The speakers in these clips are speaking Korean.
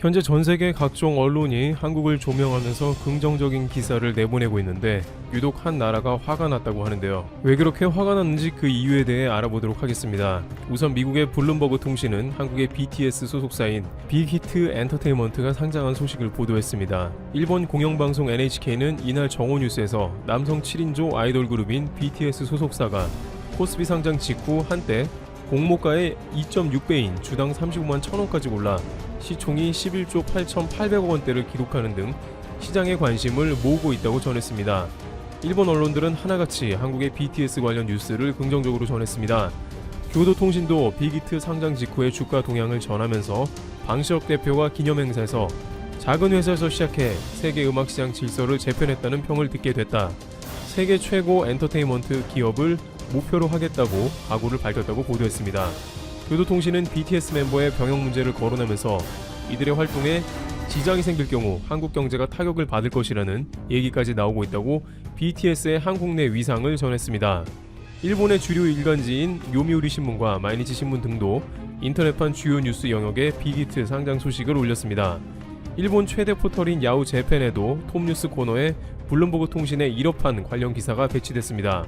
현재 전 세계 각종 언론이 한국을 조명하면서 긍정적인 기사를 내보내고 있는데 유독 한 나라가 화가 났다고 하는데요. 왜 그렇게 화가 났는지 그 이유에 대해 알아보도록 하겠습니다. 우선 미국의 블룸버그 통신은 한국의 BTS 소속사인 빅히트 엔터테인먼트가 상장한 소식을 보도했습니다. 일본 공영방송 NHK는 이날 정오뉴스에서 남성 7인조 아이돌 그룹인 BTS 소속사가 코스피 상장 직후 한때 공모가의 2.6배인 주당 35만 1,000원까지 올라 시총이 11조 8,800억 원대를 기록하는 등 시장의 관심을 모으고 있다고 전했습니다. 일본 언론들은 하나같이 한국의 BTS 관련 뉴스를 긍정적으로 전했습니다. 교도통신도 빅히트 상장 직후의 주가 동향을 전하면서 방시혁 대표가 기념행사에서 작은 회사에서 시작해 세계 음악시장 질서를 재편했다는 평을 듣게 됐다. 세계 최고 엔터테인먼트 기업을 목표로 하겠다고 각오를 밝혔다고 보도했습니다. 교도통신은 BTS 멤버의 병역 문제를 거론하면서 이들의 활동에 지장이 생길 경우 한국 경제가 타격을 받을 것이라는 얘기까지 나오고 있다고 BTS의 한국 내 위상을 전했습니다. 일본의 주류 일간지인 요미우리 신문과 마이니치 신문 등도 인터넷판 주요 뉴스 영역에 빅히트 상장 소식을 올렸습니다. 일본 최대 포털인 야후 재팬에도 톱뉴스 코너에 블룸버그 통신의 1호판 관련 기사가 배치됐습니다.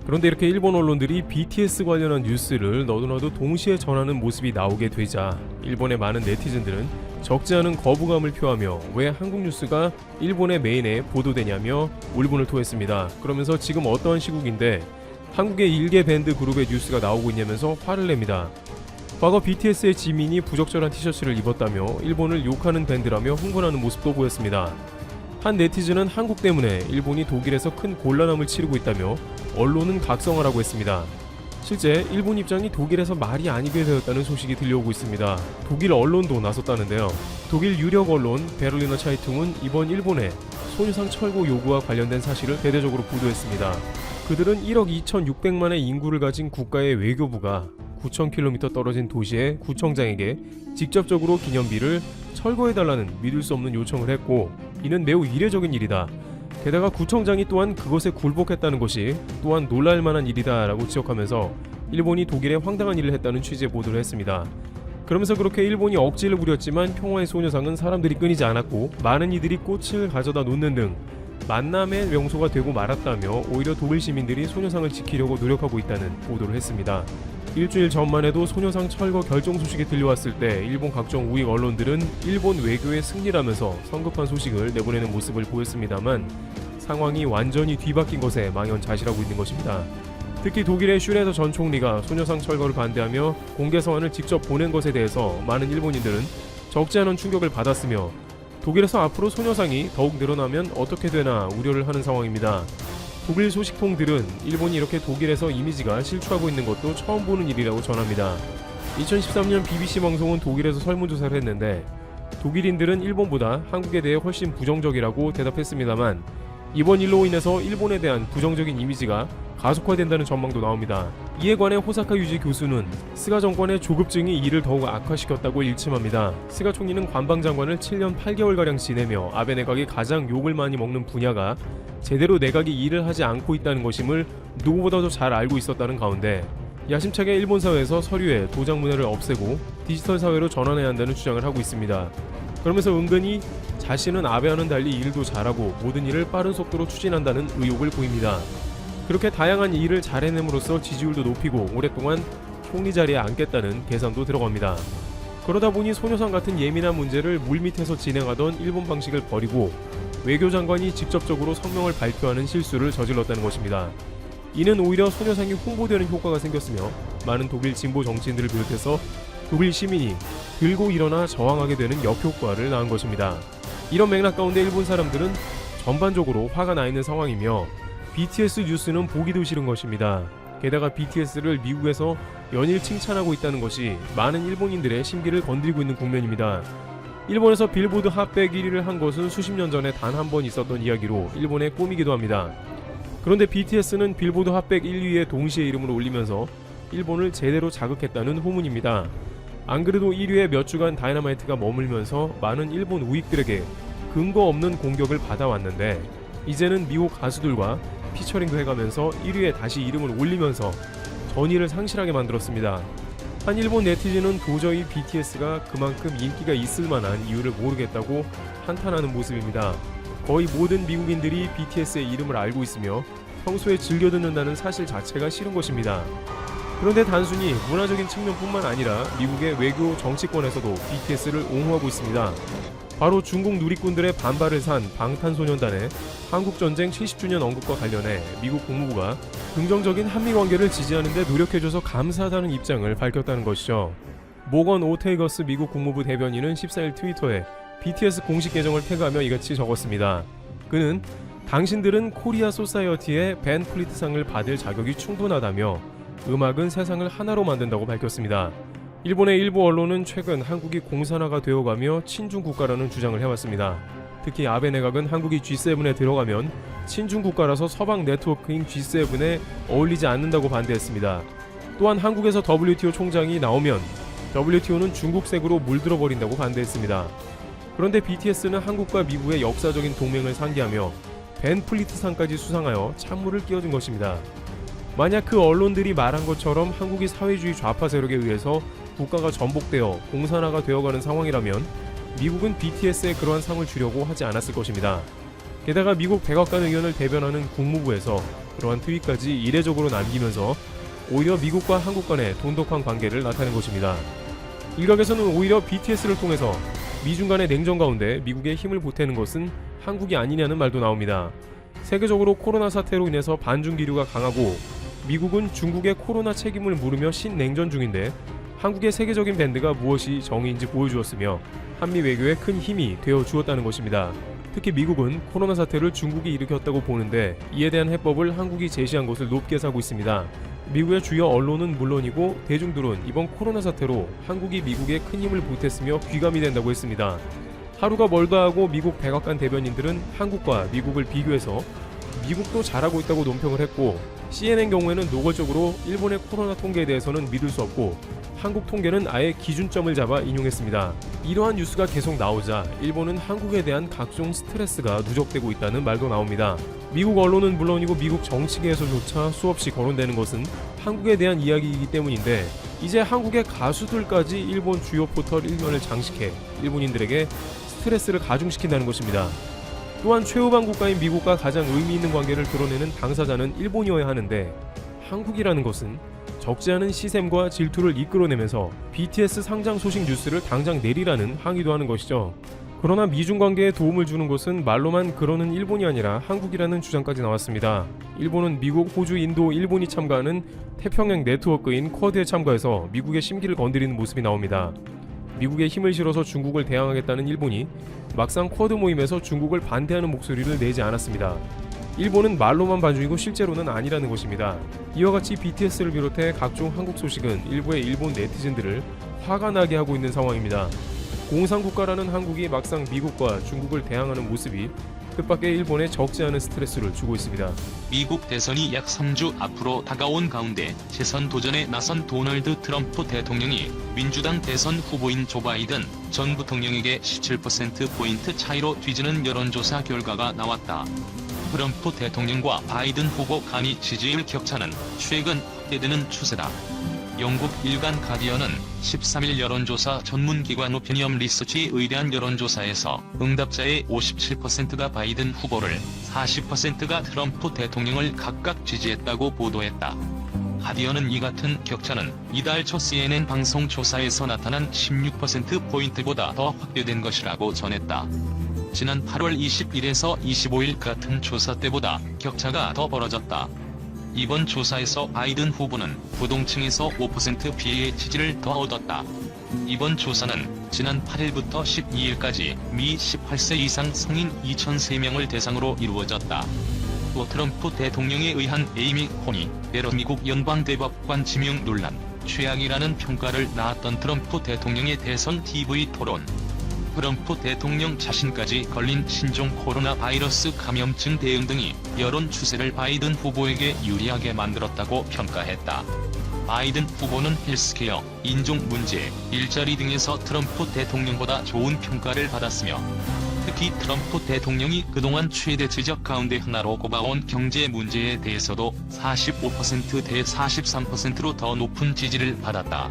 그런데 이렇게 일본 언론들이 BTS 관련한 뉴스를 너도나도 동시에 전하는 모습이 나오게 되자 일본의 많은 네티즌들은 적지 않은 거부감을 표하며 왜 한국 뉴스가 일본의 메인에 보도되냐며 울분을 토했습니다. 그러면서 지금 어떠한 시국인데 한국의 일개 밴드 그룹의 뉴스가 나오고 있냐면서 화를 냅니다. 과거 BTS의 지민이 부적절한 티셔츠를 입었다며 일본을 욕하는 밴드라며 흥분하는 모습도 보였습니다. 한 네티즌은 한국 때문에 일본이 독일에서 큰 곤란함을 치르고 있다며 언론은 각성하라고 했습니다. 실제 일본 입장이 독일에서 말이 아니게 되었다는 소식이 들려오고 있습니다. 독일 언론도 나섰다는데요. 독일 유력 언론 베를리너 차이퉁은 이번 일본의 소유상 철거 요구와 관련된 사실을 대대적으로 보도했습니다. 그들은 1억 2,600만의 인구를 가진 국가의 외교부가 9,000km 떨어진 도시의 구청장에게 직접적으로 기념비를 철거해달라는 믿을 수 없는 요청을 했고 이는 매우 이례적인 일이다. 게다가 구청장이 또한 그것에 굴복했다는 것이 또한 놀랄 만한 일이다 라고 지적하면서 일본이 독일에 황당한 일을 했다는 취지의 보도를 했습니다. 그러면서 그렇게 일본이 억지를 부렸지만 평화의 소녀상은 사람들이 끊이지 않았고 많은 이들이 꽃을 가져다 놓는 등 만남의 명소가 되고 말았다며 오히려 독일 시민들이 소녀상을 지키려고 노력하고 있다는 보도를 했습니다. 일주일 전만 해도 소녀상 철거 결정 소식이 들려왔을 때 일본 각종 우익 언론들은 일본 외교의 승리라면서 성급한 소식을 내보내는 모습을 보였습니다만 상황이 완전히 뒤바뀐 것에 망연자실하고 있는 것입니다. 특히 독일의 슈레더 전 총리가 소녀상 철거를 반대하며 공개 서한을 직접 보낸 것에 대해서 많은 일본인들은 적지 않은 충격을 받았으며 독일에서 앞으로 소녀상이 더욱 늘어나면 어떻게 되나 우려를 하는 상황입니다. 독일 소식통들은 일본이 이렇게 독일에서 이미지가 실추하고 있는 것도 처음 보는 일이라고 전합니다. 2013년 BBC 방송은 독일에서 설문조사를 했는데 독일인들은 일본보다 한국에 대해 훨씬 부정적이라고 대답했습니다만 이번 일로 인해서 일본에 대한 부정적인 이미지가 가속화된다는 전망도 나옵니다. 이에 관해 호사카 유지 교수는 스가 정권의 조급증이 이를 더욱 악화시켰다고 일침합니다. 스가 총리는 관방장관을 7년 8개월가량 지내며 아베 내각이 가장 욕을 많이 먹는 분야가 제대로 내각이 일을 하지 않고 있다는 것임을 누구보다도 잘 알고 있었다는 가운데 야심차게 일본 사회에서 서류에 도장 문화를 없애고 디지털 사회로 전환해야 한다는 주장을 하고 있습니다. 그러면서 은근히 자신은 아베와는 달리 일도 잘하고 모든 일을 빠른 속도로 추진한다는 의욕을 보입니다. 그렇게 다양한 일을 잘 해냄으로써 지지율도 높이고 오랫동안 총리 자리에 앉겠다는 계산도 들어갑니다. 그러다 보니 소녀상 같은 예민한 문제를 물밑에서 진행하던 일본 방식을 버리고 외교장관이 직접적으로 성명을 발표하는 실수를 저질렀다는 것입니다. 이는 오히려 소녀상이 홍보되는 효과가 생겼으며 많은 독일 진보 정치인들을 비롯해서 독일 시민이 들고 일어나 저항하게 되는 역효과를 낳은 것입니다. 이런 맥락 가운데 일본 사람들은 전반적으로 화가 나 있는 상황이며 BTS 뉴스는 보기도 싫은 것입니다. 게다가 BTS를 미국에서 연일 칭찬하고 있다는 것이 많은 일본인들의 심기를 건드리고 있는 국면입니다. 일본에서 빌보드 핫100 1위를 한 것은 수십 년 전에 단 한 번 있었던 이야기로 일본의 꿈이기도 합니다. 그런데 BTS는 빌보드 핫100 1위에 동시에 이름을 올리면서 일본을 제대로 자극했다는 후문입니다. 안 그래도 1위에 몇 주간 다이너마이트가 머물면서 많은 일본 우익들에게 근거 없는 공격을 받아왔는데 이제는 미국 가수들과 피처링도 해가면서 1위에 다시 이름을 올리면서 전의를 상실하게 만들었습니다. 한 일본 네티즌은 도저히 BTS가 그만큼 인기가 있을 만한 이유를 모르겠다고 한탄하는 모습입니다. 거의 모든 미국인들이 BTS의 이름을 알고 있으며 평소에 즐겨 듣는다는 사실 자체가 싫은 것입니다. 그런데 단순히 문화적인 측면뿐만 아니라 미국의 외교 정치권에서도 BTS를 옹호하고 있습니다. 바로 중국 누리꾼들의 반발을 산 방탄소년단의 한국전쟁 70주년 언급과 관련해 미국 국무부가 긍정적인 한미관계를 지지하는 데 노력해줘서 감사하다는 입장을 밝혔다는 것이죠. 모건 오테이거스 미국 국무부 대변인은 14일 트위터에 BTS 공식 계정을 태그하며 이같이 적었습니다. 그는 당신들은 코리아 소사이어티의 벤 플리트상을 받을 자격이 충분하다며 음악은 세상을 하나로 만든다고 밝혔습니다. 일본의 일부 언론은 최근 한국이 공산화가 되어가며 친중 국가라는 주장을 해왔습니다. 특히 아베 내각은 한국이 G7에 들어가면 친중 국가라서 서방 네트워크인 G7에 어울리지 않는다고 반대했습니다. 또한 한국에서 WTO 총장이 나오면 WTO는 중국색으로 물들어 버린다고 반대했습니다. 그런데 BTS는 한국과 미국의 역사적인 동맹을 상기하며 벤 플리트상까지 수상하여 찬물을 끼얹은 것입니다. 만약 그 언론들이 말한 것처럼 한국이 사회주의 좌파 세력에 의해서 국가가 전복되어 공산화가 되어가는 상황이라면 미국은 BTS에 그러한 상을 주려고 하지 않았을 것입니다. 게다가 미국 백악관 의견을 대변하는 국무부에서 그러한 트윗까지 이례적으로 남기면서 오히려 미국과 한국 간의 돈독한 관계를 나타낸 것입니다. 일각에서는 오히려 BTS를 통해서 미중 간의 냉전 가운데 미국에 힘을 보태는 것은 한국이 아니냐는 말도 나옵니다. 세계적으로 코로나 사태로 인해서 반중 기류가 강하고 미국은 중국의 코로나 책임을 물으며 신냉전 중인데 한국의 세계적인 밴드가 무엇이 정의인지 보여주었으며 한미 외교에 큰 힘이 되어 주었다는 것입니다. 특히 미국은 코로나 사태를 중국이 일으켰다고 보는데 이에 대한 해법을 한국이 제시한 것을 높게 사고 있습니다. 미국의 주요 언론은 물론이고 대중들은 이번 코로나 사태로 한국이 미국에 큰 힘을 보탰으며 귀감이 된다고 했습니다. 하루가 멀다 하고 미국 백악관 대변인들은 한국과 미국을 비교해서 미국도 잘하고 있다고 논평을 했고 CNN 경우에는 노골적으로 일본의 코로나 통계에 대해서는 믿을 수 없고 한국 통계는 아예 기준점을 잡아 인용했습니다. 이러한 뉴스가 계속 나오자 일본은 한국에 대한 각종 스트레스가 누적되고 있다는 말도 나옵니다. 미국 언론은 물론이고 미국 정치계에서조차 수없이 거론되는 것은 한국에 대한 이야기이기 때문인데 이제 한국의 가수들까지 일본 주요 포털 1면을 장식해 일본인들에게 스트레스를 가중시킨다는 것입니다. 또한 최우방 국가인 미국과 가장 의미 있는 관계를 드러내는 당사자는 일본이어야 하는데 한국이라는 것은 적지 않은 시샘과 질투를 이끌어내면서 BTS 상장 소식 뉴스를 당장 내리라는 항의도 하는 것이죠. 그러나 미중 관계에 도움을 주는 것은 말로만 그러는 일본이 아니라 한국이라는 주장까지 나왔습니다. 일본은 미국, 호주, 인도, 일본이 참가하는 태평양 네트워크인 쿼드에 참가해서 미국의 심기를 건드리는 모습이 나옵니다. 미국에 힘을 실어서 중국을 대항하겠다는 일본이 막상 쿼드 모임에서 중국을 반대하는 목소리를 내지 않았습니다. 일본은 말로만 반중이고 실제로는 아니라는 것입니다. 이와 같이 BTS를 비롯해 각종 한국 소식은 일부의 일본 네티즌들을 화가 나게 하고 있는 상황입니다. 공산국가라는 한국이 막상 미국과 중국을 대항하는 모습이 뜻밖의 일본에 적지 않은 스트레스를 주고 있습니다. 미국 대선이 약 3주 앞으로 다가온 가운데 재선 도전에 나선 도널드 트럼프 대통령이 민주당 대선 후보인 조 바이든 전 부통령에게 17%포인트 차이로 뒤지는 여론조사 결과가 나왔다. 트럼프 대통령과 바이든 후보 간의 지지율 격차는 최근 확대되는 추세다. 영국 일간 가디언은 13일 여론조사 전문기관 오피니언 리서치에 의뢰한 여론조사에서 응답자의 57%가 바이든 후보를 40%가 트럼프 대통령을 각각 지지했다고 보도했다. 가디언은 이 같은 격차는 이달 초 CNN 방송 조사에서 나타난 16%포인트보다 더 확대된 것이라고 전했다. 지난 8월 20일에서 25일 같은 조사 때보다 격차가 더 벌어졌다. 이번 조사에서 바이든 후보는 부동층에서 5% 비의 지지를 더 얻었다. 이번 조사는 지난 8일부터 12일까지 미 18세 이상 성인 2,003명을 대상으로 이루어졌다. 또 트럼프 대통령에 의한 에이미 코니 베러 미국 연방대법관 지명 논란, 최악이라는 평가를 낳았던 트럼프 대통령의 대선 TV 토론. 트럼프 대통령 자신까지 걸린 신종 코로나 바이러스 감염증 대응 등이 여론 추세를 바이든 후보에게 유리하게 만들었다고 평가했다. 바이든 후보는 헬스케어, 인종 문제, 일자리 등에서 트럼프 대통령보다 좋은 평가를 받았으며 특히 트럼프 대통령이 그동안 최대 지적 가운데 하나로 꼽아온 경제 문제에 대해서도 45% 대 43%로 더 높은 지지를 받았다.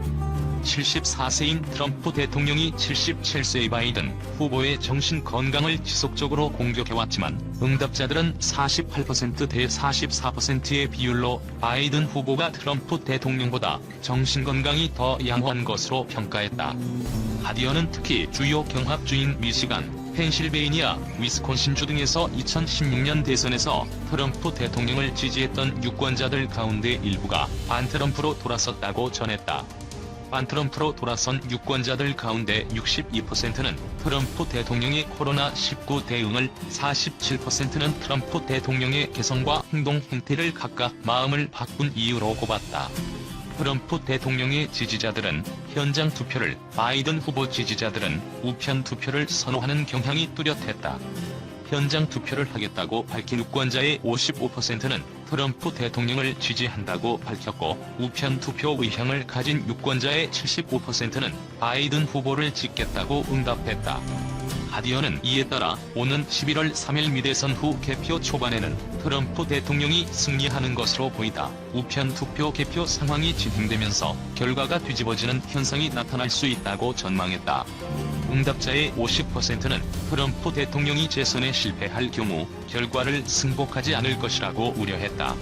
74세인 트럼프 대통령이 77세의 바이든 후보의 정신 건강을 지속적으로 공격해왔지만 응답자들은 48% 대 44%의 비율로 바이든 후보가 트럼프 대통령보다 정신 건강이 더 양호한 것으로 평가했다. 가디언은 특히 주요 경합주인 미시간, 펜실베이니아, 위스콘신주 등에서 2016년 대선에서 트럼프 대통령을 지지했던 유권자들 가운데 일부가 반트럼프로 돌아섰다고 전했다. 반트럼프로 돌아선 유권자들 가운데 62%는 트럼프 대통령의 코로나19 대응을, 47%는 트럼프 대통령의 개성과 행동 행태를 각각 마음을 바꾼 이유로 꼽았다. 트럼프 대통령의 지지자들은 현장 투표를, 바이든 후보 지지자들은 우편 투표를 선호하는 경향이 뚜렷했다. 현장 투표를 하겠다고 밝힌 유권자의 55%는 트럼프 대통령을 지지한다고 밝혔고, 우편 투표 의향을 가진 유권자의 75%는 바이든 후보를 찍겠다고 응답했다. 가디언은 이에 따라 오는 11월 3일 미대선 후 개표 초반에는 트럼프 대통령이 승리하는 것으로 보이다. 우편 투표 개표 상황이 진행되면서 결과가 뒤집어지는 현상이 나타날 수 있다고 전망했다. 응답자의 50%는 트럼프 대통령이 재선에 실패할 경우 결과를 승복하지 않을 것이라고 우려했다.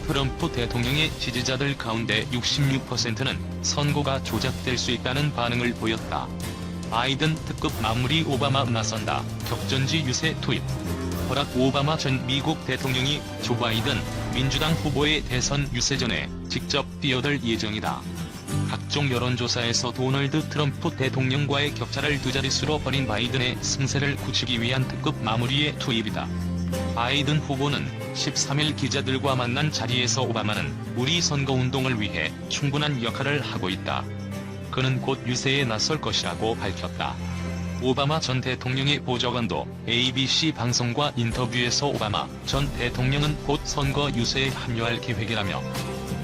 트럼프 대통령의 지지자들 가운데 66%는 선거가 조작될 수 있다는 반응을 보였다. 바이든 특급 마무리 오바마 나선다. 격전지 유세 투입. 버락 오바마 전 미국 대통령이 조 바이든 민주당 후보의 대선 유세전에 직접 뛰어들 예정이다. 각종 여론조사에서 도널드 트럼프 대통령과의 격차를 두 자릿수로 벌인 바이든의 승세를 굳히기 위한 특급 마무리의 투입이다. 바이든 후보는 13일 기자들과 만난 자리에서 오바마는 우리 선거운동을 위해 충분한 역할을 하고 있다. 그는 곧 유세에 나설 것이라고 밝혔다. 오바마 전 대통령의 보좌관도 ABC 방송과 인터뷰에서 오바마 전 대통령은 곧 선거 유세에 합류할 계획이라며,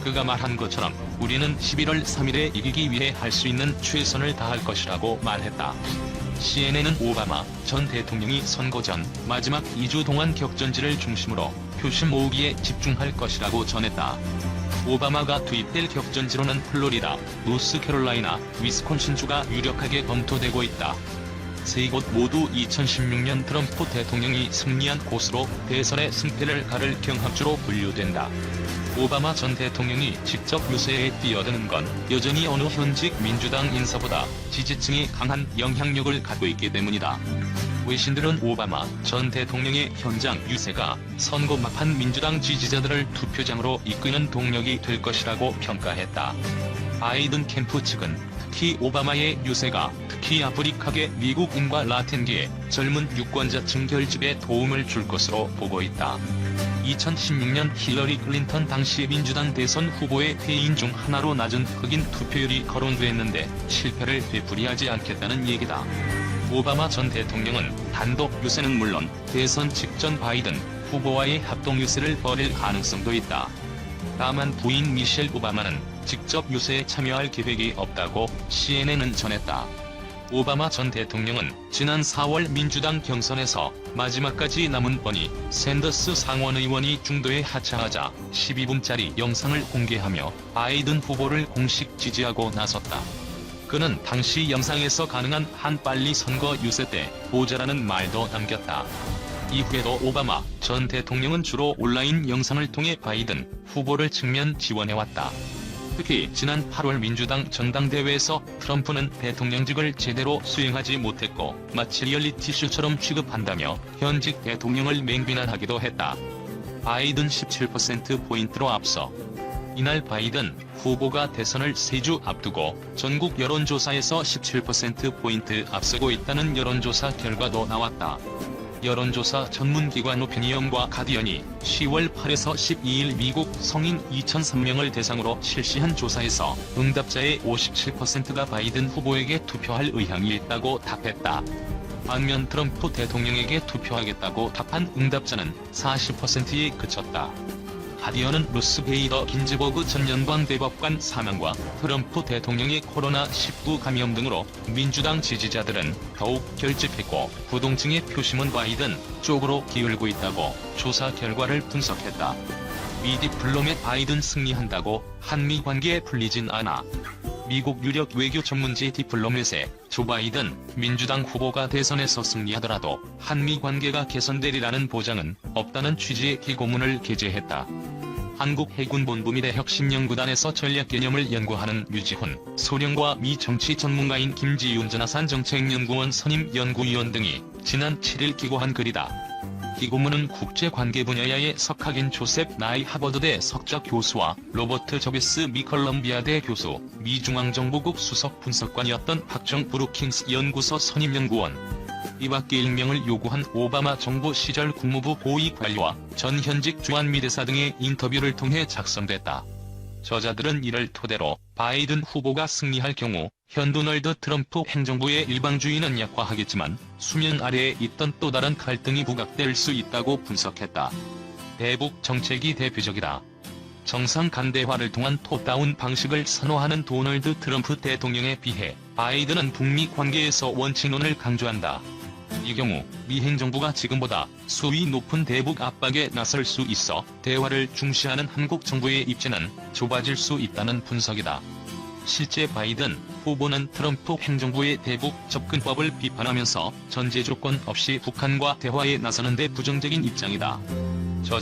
그가 말한 것처럼 우리는 11월 3일에 이기기 위해 할 수 있는 최선을 다할 것이라고 말했다. CNN은 오바마 전 대통령이 선거 전 마지막 2주 동안 격전지를 중심으로 표심 모으기에 집중할 것이라고 전했다. 오바마가 투입될 격전지로는 플로리다, 노스캐롤라이나, 위스콘신주가 유력하게 검토되고 있다. 세 곳 모두 2016년 트럼프 대통령이 승리한 곳으로 대선의 승패를 가를 경합주로 분류된다. 오바마 전 대통령이 직접 유세에 뛰어드는 건 여전히 어느 현직 민주당 인사보다 지지층이 강한 영향력을 갖고 있기 때문이다. 외신들은 오바마 전 대통령의 현장 유세가 선거 막판 민주당 지지자들을 투표장으로 이끄는 동력이 될 것이라고 평가했다. 바이든 캠프 측은 특히 오바마의 유세가 특히 아프리카계 미국인과 라틴계의 젊은 유권자층 결집에 도움을 줄 것으로 보고 있다. 2016년 힐러리 클린턴 당시 민주당 대선 후보의 패인 중 하나로 낮은 흑인 투표율이 거론됐는데 실패를 되풀이하지 않겠다는 얘기다. 오바마 전 대통령은 단독 유세는 물론 대선 직전 바이든 후보와의 합동 유세를 벌일 가능성도 있다. 다만 부인 미셸 오바마는 직접 유세에 참여할 계획이 없다고 CNN은 전했다. 오바마 전 대통령은 지난 4월 민주당 경선에서 마지막까지 남은 버니 샌더스 상원의원이 중도에 하차하자 12분짜리 영상을 공개하며 바이든 후보를 공식 지지하고 나섰다. 그는 당시 영상에서 가능한 한 빨리 선거 유세 때 보자라는 말도 남겼다. 이후에도 오바마 전 대통령은 주로 온라인 영상을 통해 바이든 후보를 측면 지원해왔다. 특히 지난 8월 민주당 전당대회에서 트럼프는 대통령직을 제대로 수행하지 못했고 마치 리얼리티쇼처럼 취급한다며 현직 대통령을 맹비난하기도 했다. 바이든 17%포인트로 앞서 이날 바이든 후보가 대선을 3주 앞두고 전국 여론조사에서 17%포인트 앞서고 있다는 여론조사 결과도 나왔다. 여론조사 전문기관 오피니언과 가디언이 10월 8에서 12일 미국 성인 2,003명을 대상으로 실시한 조사에서 응답자의 57%가 바이든 후보에게 투표할 의향이 있다고 답했다. 반면 트럼프 대통령에게 투표하겠다고 답한 응답자는 40%에 그쳤다. 가디언은 루스 베이더 긴즈버그 전 연방대법관 사망과 트럼프 대통령의 코로나19 감염 등으로 민주당 지지자들은 더욱 결집했고 부동층의 표심은 바이든 쪽으로 기울고 있다고 조사 결과를 분석했다. 미디 블롬의 바이든 승리한다고 한미 관계에 풀리진 않아. 미국 유력 외교 전문지 디플로맷에 조 바이든 민주당 후보가 대선에서 승리하더라도 한미 관계가 개선되리라는 보장은 없다는 취지의 기고문을 게재했다. 한국 해군 본부미래 혁신연구단에서 전략 개념을 연구하는 유지훈, 소령과 미 정치 전문가인 김지윤 전하산 정책연구원 선임 연구위원 등이 지난 7일 기고한 글이다. 기고문은 국제관계 분야의 석학인 조셉 나이 하버드대 석좌 교수와 로버트 저비스 미 컬럼비아대 교수, 미 중앙정보국 수석 분석관이었던 박정 브루킹스 연구소 선임연구원, 이밖에 일명을 요구한 오바마 정부 시절 국무부 고위 관리와 전 현직 주한미 대사 등의 인터뷰를 통해 작성됐다. 저자들은 이를 토대로 바이든 후보가 승리할 경우 현 도널드 트럼프 행정부의 일방주의는 약화하겠지만 수면 아래에 있던 또 다른 갈등이 부각될 수 있다고 분석했다. 대북 정책이 대표적이다. 정상 간 대화를 통한 톱다운 방식을 선호하는 도널드 트럼프 대통령에 비해 바이든은 북미 관계에서 원칙론을 강조한다. 이 경우 미 행정부가 지금보다 수위 높은 대북 압박에 나설 수 있어 대화를 중시하는 한국 정부의 입지는 좁아질 수 있다는 분석이다. 실제 바이든 후보는 트럼프 행정부의 대북 접근법을 비판하면서 전제 조건 없이 북한과 대화에 나서는 데 부정적인 입장이다. 저자